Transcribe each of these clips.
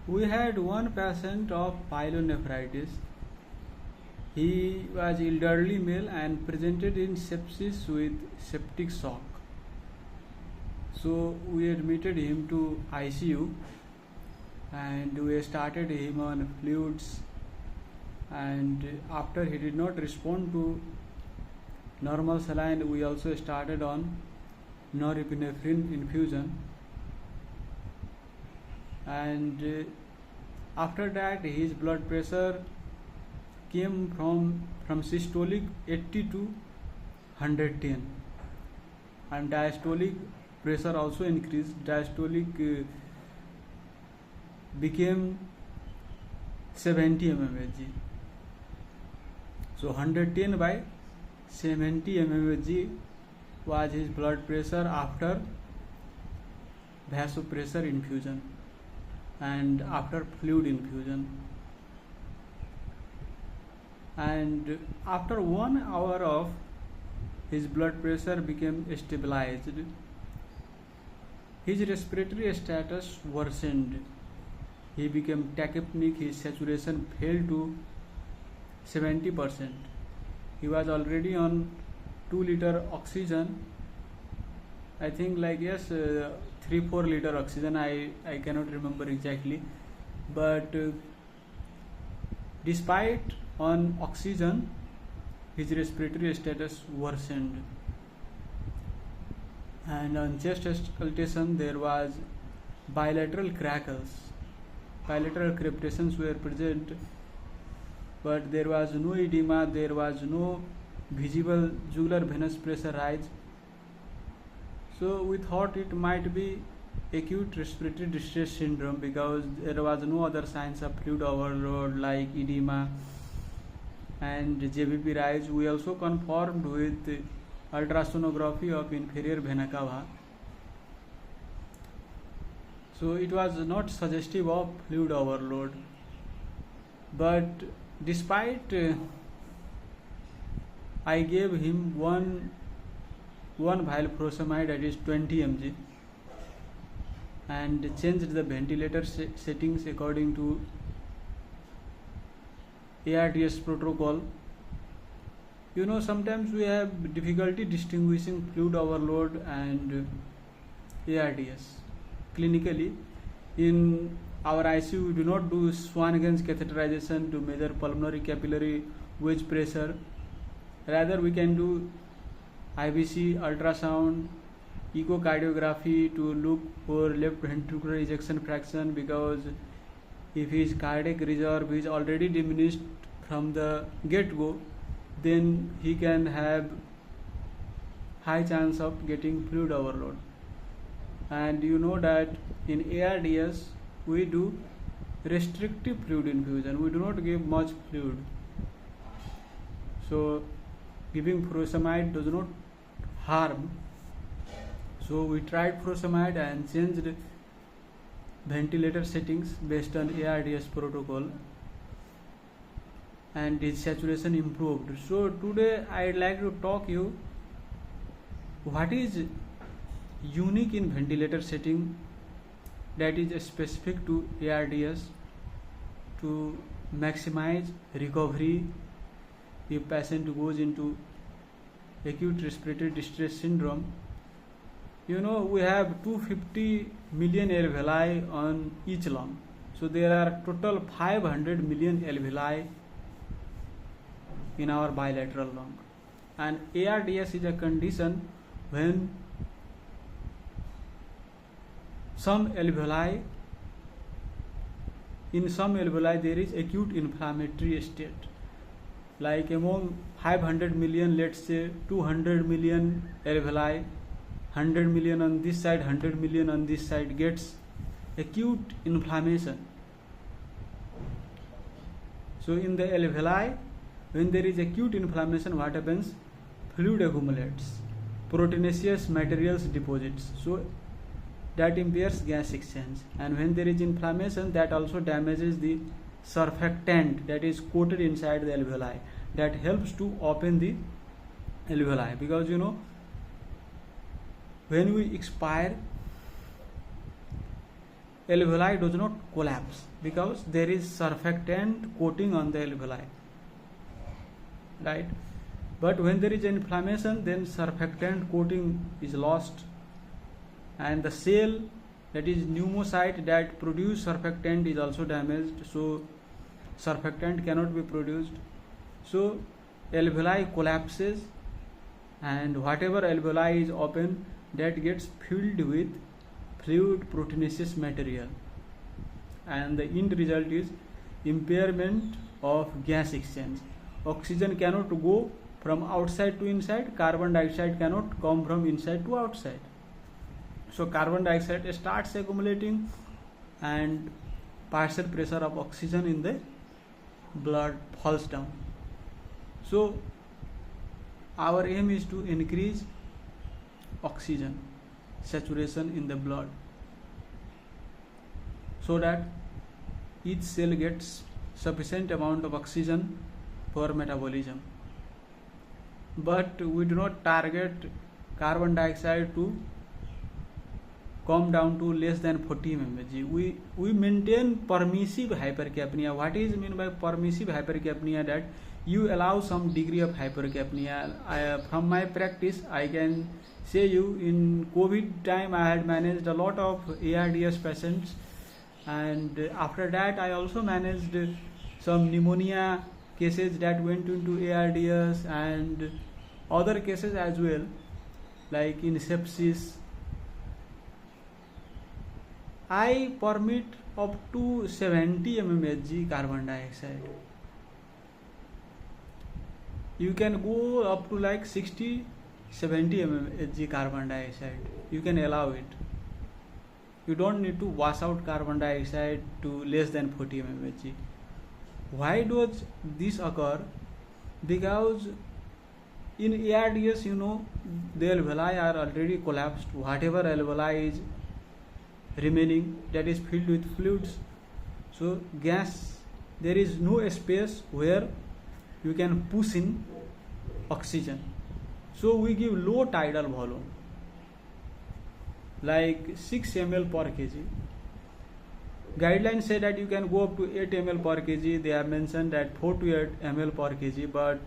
We had one patient of pyelonephritis. He was elderly male and presented in sepsis with septic shock. So we admitted him to ICU and we started him on fluids, and after he did not respond to normal saline, we also started on norepinephrine infusion, and after that his blood pressure came from systolic 80 to 110, and diastolic pressure also increased. Diastolic became 70 mmHg. So 110 by 70 mmHg was his blood pressure after vasopressor infusion and after fluid infusion. And after 1 hour of his blood pressure became stabilized. His respiratory status worsened. He became tachypneic. His saturation fell to 70%. He was already on 2-liter oxygen. I think 3-4 liter oxygen. I cannot remember exactly. But despite on oxygen, his respiratory status worsened. And on chest auscultation, there was bilateral crackles. Bilateral crepitations were present, but there was no edema, there was no visible jugular venous pressure rise. So we thought it might be acute respiratory distress syndrome because there was no other signs of fluid overload like edema and JVP rise. We also confirmed with ultrasonography of inferior vena cava. So it was not suggestive of fluid overload. But despite I gave him one vial furosemide, that is 20 mg, and changed the ventilator settings according to ARDS protocol. Sometimes we have difficulty distinguishing fluid overload and ARDS. Clinically, in our ICU, we do not do Swan-Ganz catheterization to measure pulmonary capillary wedge pressure. Rather, we can do IVC, ultrasound, echocardiography to look for left ventricular ejection fraction, because if his cardiac reserve is already diminished from the get-go, then he can have high chance of getting fluid overload. And you know that in ARDS we do restrictive fluid infusion. We do not give much fluid. So giving furosemide does not harm. So we tried furosemide and changed ventilator settings based on ARDS protocol, and his saturation improved. So today I'd like to talk you what is unique in ventilator setting that is specific to ARDS to maximize recovery if patient goes into acute respiratory distress syndrome. We have 250 million alveoli on each lung. So there are total 500 million alveoli in our bilateral lung. And ARDS is a condition when in some alveoli there is acute inflammatory state. Like among 500 million, let's say 200 million alveoli, 100 million on this side, 100 million on this side gets acute inflammation. So in the alveoli, when there is acute inflammation, what happens? Fluid accumulates, proteinaceous materials deposits. So that impairs gas exchange, and when there is inflammation, that also damages the surfactant that is coated inside the alveoli, that helps to open the alveoli. Because when we expire, alveoli does not collapse because there is surfactant coating on the alveoli, right? But when there is inflammation, then surfactant coating is lost, and the cell, that is pneumocyte, that produce surfactant is also damaged, so surfactant cannot be produced. So alveoli collapses, and whatever alveoli is open, that gets filled with fluid proteinaceous material, and the end result is impairment of gas exchange. Oxygen cannot go from outside to inside, carbon dioxide cannot come from inside to outside. So carbon dioxide starts accumulating, and partial pressure of oxygen in the blood falls down. So our aim is to increase oxygen saturation in the blood, so that each cell gets sufficient amount of oxygen for metabolism. But we do not target carbon dioxide to come down to less than 40 mmHg. We maintain permissive hypercapnia. What is meant by permissive hypercapnia? That you allow some degree of hypercapnia. From my practice, I can say you, in COVID time I had managed a lot of ARDS patients, and after that I also managed some pneumonia cases that went into ARDS, and other cases as well, like in sepsis. I permit up to 70 mmHg carbon dioxide. You can go up to like 60, 70 mmHg carbon dioxide. You can allow it. You don't need to wash out carbon dioxide to less than 40 mmHg. Why does this occur? Because in ARDS, the alveoli are already collapsed. Whatever alveoli is remaining, that is filled with fluids. So gas, there is no space where you can push in oxygen. So we give low tidal volume, like 6 ml per kg. Guidelines say that you can go up to 8 ml per kg. They have mentioned that 4 to 8 ml per kg, but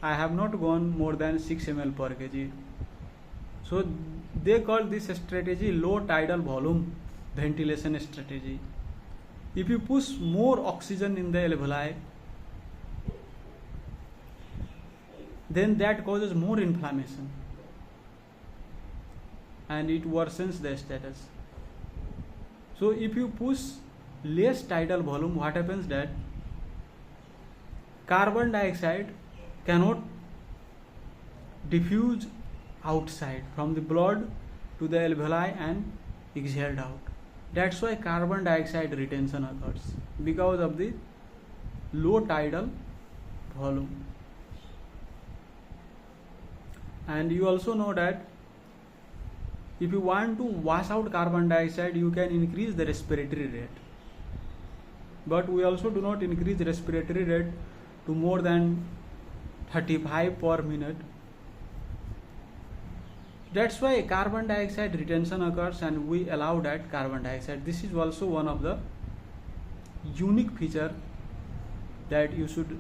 I have not gone more than 6 ml per kg. So they call this strategy low tidal volume ventilation strategy. If you push more oxygen in the alveoli, then that causes more inflammation and it worsens the status. So if you push less tidal volume, what happens that carbon dioxide cannot diffuse outside from the blood to the alveoli and exhaled out. That's why carbon dioxide retention occurs, because of the low tidal volume. And you also know that if you want to wash out carbon dioxide, you can increase the respiratory rate. But we also do not increase the respiratory rate to more than 35 per minute. That's why carbon dioxide retention occurs, and we allow that carbon dioxide. This is also one of the unique feature that you should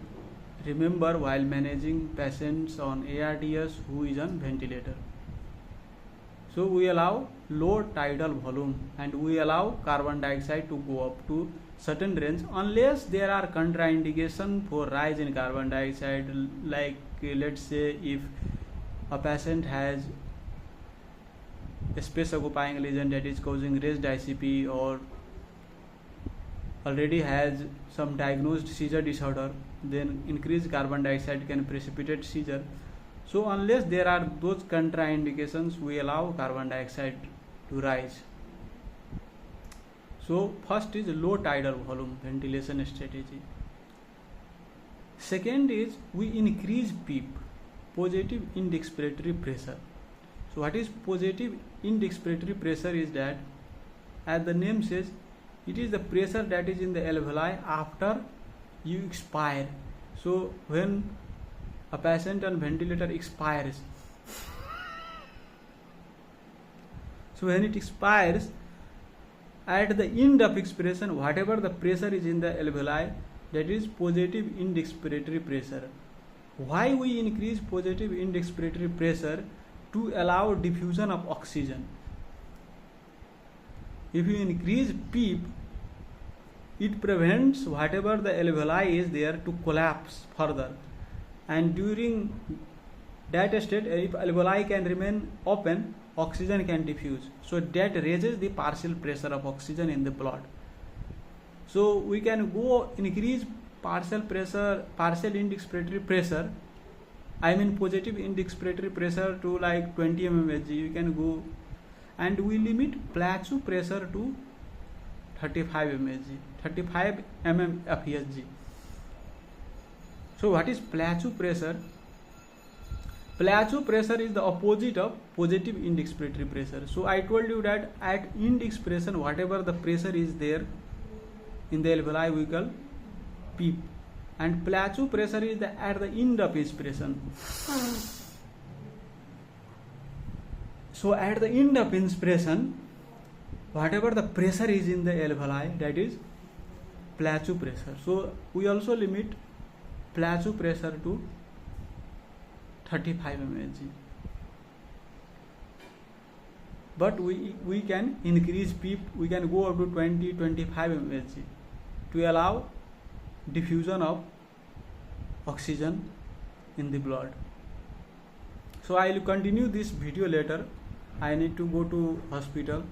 remember while managing patients on ARDS who is on ventilator. So we allow low tidal volume and we allow carbon dioxide to go up to certain range, unless there are contraindication for rise in carbon dioxide. Like let's say if a patient has a space occupying lesion that is causing raised ICP, or already has some diagnosed seizure disorder, then increased carbon dioxide can precipitate seizure. So unless there are those contraindications, we allow carbon dioxide to rise. So first is low tidal volume ventilation strategy. Second is we increase PEEP, positive end expiratory pressure. So what is positive end expiratory pressure is that, as the name says, it is the pressure that is in the alveoli after you expire. So when a patient on ventilator expires, so when it expires, at the end of expiration, whatever the pressure is in the alveoli, that is positive end expiratory pressure. Why we increase positive end expiratory pressure? To allow diffusion of oxygen. If you increase PEEP, it prevents whatever the alveoli is there to collapse further, and during that state, if alveoli can remain open, oxygen can diffuse, so that raises the partial pressure of oxygen in the blood. So we can go increase partial end expiratory pressure, I mean positive end expiratory pressure to like 20 mmHg. You can go, and we limit plateau pressure to 35 mmHg, 35 mmFESG. So what is plateau pressure? Plateau pressure is the opposite of positive end expiratory pressure. So I told you that at end expiration, whatever the pressure is there in the alveoli, we call PEEP, and plateau pressure is at the end of inspiration. So at the end of inspiration, whatever the pressure is in the alveoli, that is plateau pressure. So we also limit plateau pressure to 35 mmHg. But we can increase PEEP, we can go up to 20-25 mmHg to allow diffusion of oxygen in the blood. So I will continue this video later. I need to go to hospital.